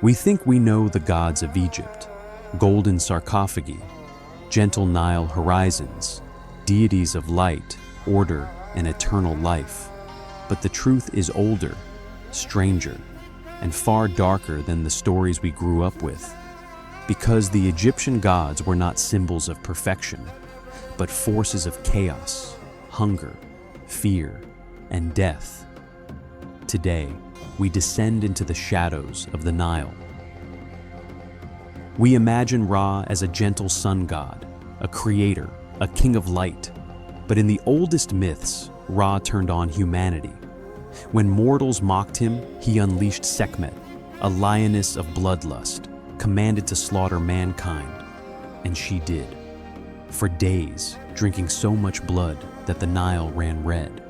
We think we know the gods of Egypt, golden sarcophagi, gentle Nile horizons, deities of light, order, and eternal life. But the truth is older, stranger, and far darker than the stories we grew up with. Because the Egyptian gods were not symbols of perfection, but forces of chaos, hunger, fear, and death. Today, we descend into the shadows of the Nile. We imagine Ra as a gentle sun god, a creator, a king of light. But in the oldest myths, Ra turned on humanity. When mortals mocked him, he unleashed Sekhmet, a lioness of bloodlust, commanded to slaughter mankind. And she did. For days, drinking so much blood that the Nile ran red.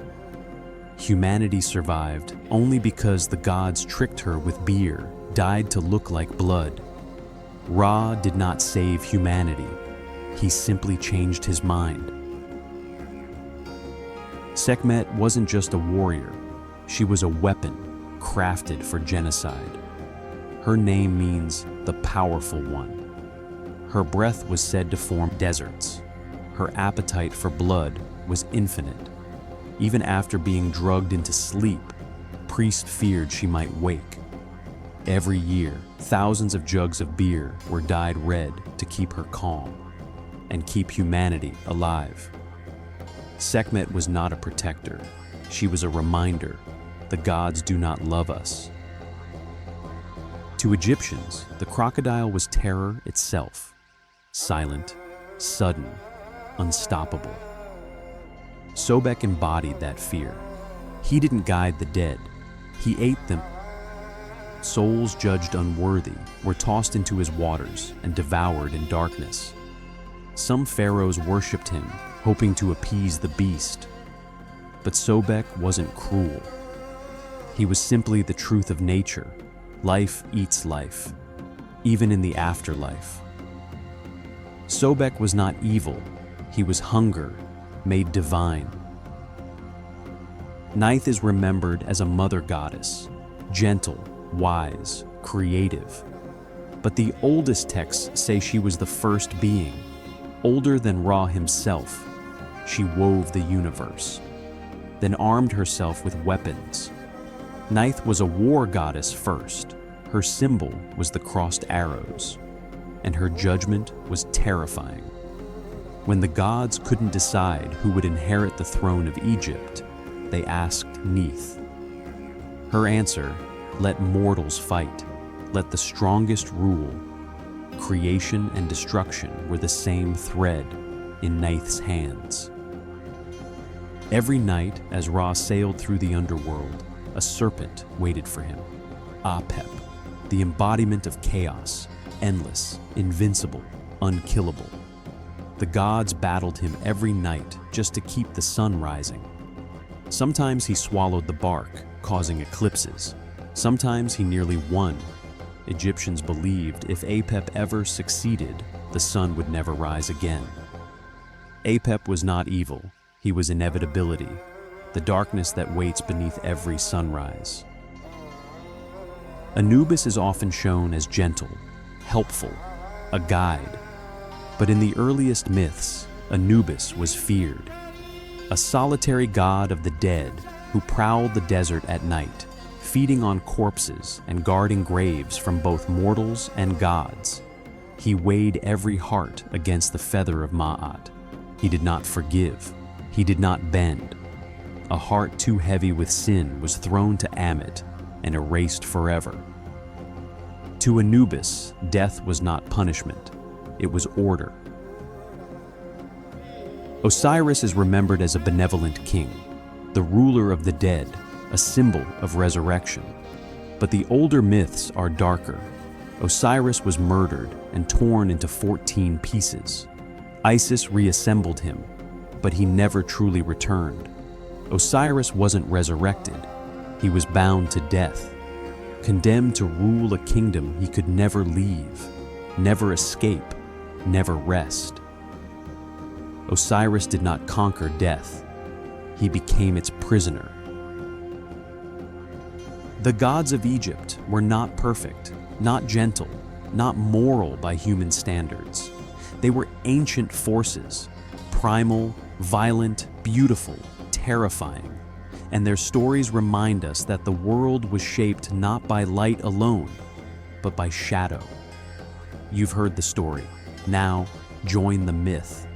Humanity survived only because the gods tricked her with beer, dyed to look like blood. Ra did not save humanity. He simply changed his mind. Sekhmet wasn't just a warrior. She was a weapon crafted for genocide. Her name means the powerful one. Her breath was said to form deserts. Her appetite for blood was infinite. Even after being drugged into sleep, priests feared she might wake. Every year, thousands of jugs of beer were dyed red to keep her calm and keep humanity alive. Sekhmet was not a protector. She was a reminder. The gods do not love us. To Egyptians, the crocodile was terror itself. Silent, sudden, unstoppable. Sobek embodied that fear. He didn't guide the dead. He ate them. Souls judged unworthy were tossed into his waters and devoured in darkness. Some pharaohs worshipped him, hoping to appease the beast. But Sobek wasn't cruel. He was simply the truth of nature. Life eats life, even in the afterlife. Sobek was not evil. He was hunger, made divine. Neith is remembered as a mother goddess, gentle, wise, creative. But the oldest texts say she was the first being, older than Ra himself. She wove the universe, then armed herself with weapons. Neith was a war goddess first. Her symbol was the crossed arrows, and her judgment was terrifying. When the gods couldn't decide who would inherit the throne of Egypt, they asked Neith. Her answer, let mortals fight, let the strongest rule. Creation and destruction were the same thread in Neith's hands. Every night, as Ra sailed through the underworld, a serpent waited for him. Apep, the embodiment of chaos, endless, invincible, unkillable. The gods battled him every night just to keep the sun rising. Sometimes he swallowed the bark, causing eclipses. Sometimes he nearly won. Egyptians believed if Apep ever succeeded, the sun would never rise again. Apep was not evil. He was inevitability, the darkness that waits beneath every sunrise. Anubis is often shown as gentle, helpful, a guide. But in the earliest myths, Anubis was feared. A solitary god of the dead who prowled the desert at night, feeding on corpses and guarding graves from both mortals and gods. He weighed every heart against the feather of Ma'at. He did not forgive. He did not bend. A heart too heavy with sin was thrown to Ammit and erased forever. To Anubis, death was not punishment. It was order. Osiris is remembered as a benevolent king, the ruler of the dead, a symbol of resurrection. But the older myths are darker. Osiris was murdered and torn into 14 pieces. Isis reassembled him, but he never truly returned. Osiris wasn't resurrected. He was bound to death, condemned to rule a kingdom he could never leave, never escape, never rest. Osiris did not conquer death. He became its prisoner. The gods of Egypt were not perfect. not gentle, not moral by human standards. They were ancient forces, primal, violent, beautiful, terrifying. And their stories remind us that the world was shaped not by light alone, but by shadow. You've heard the story. Now, join the myth.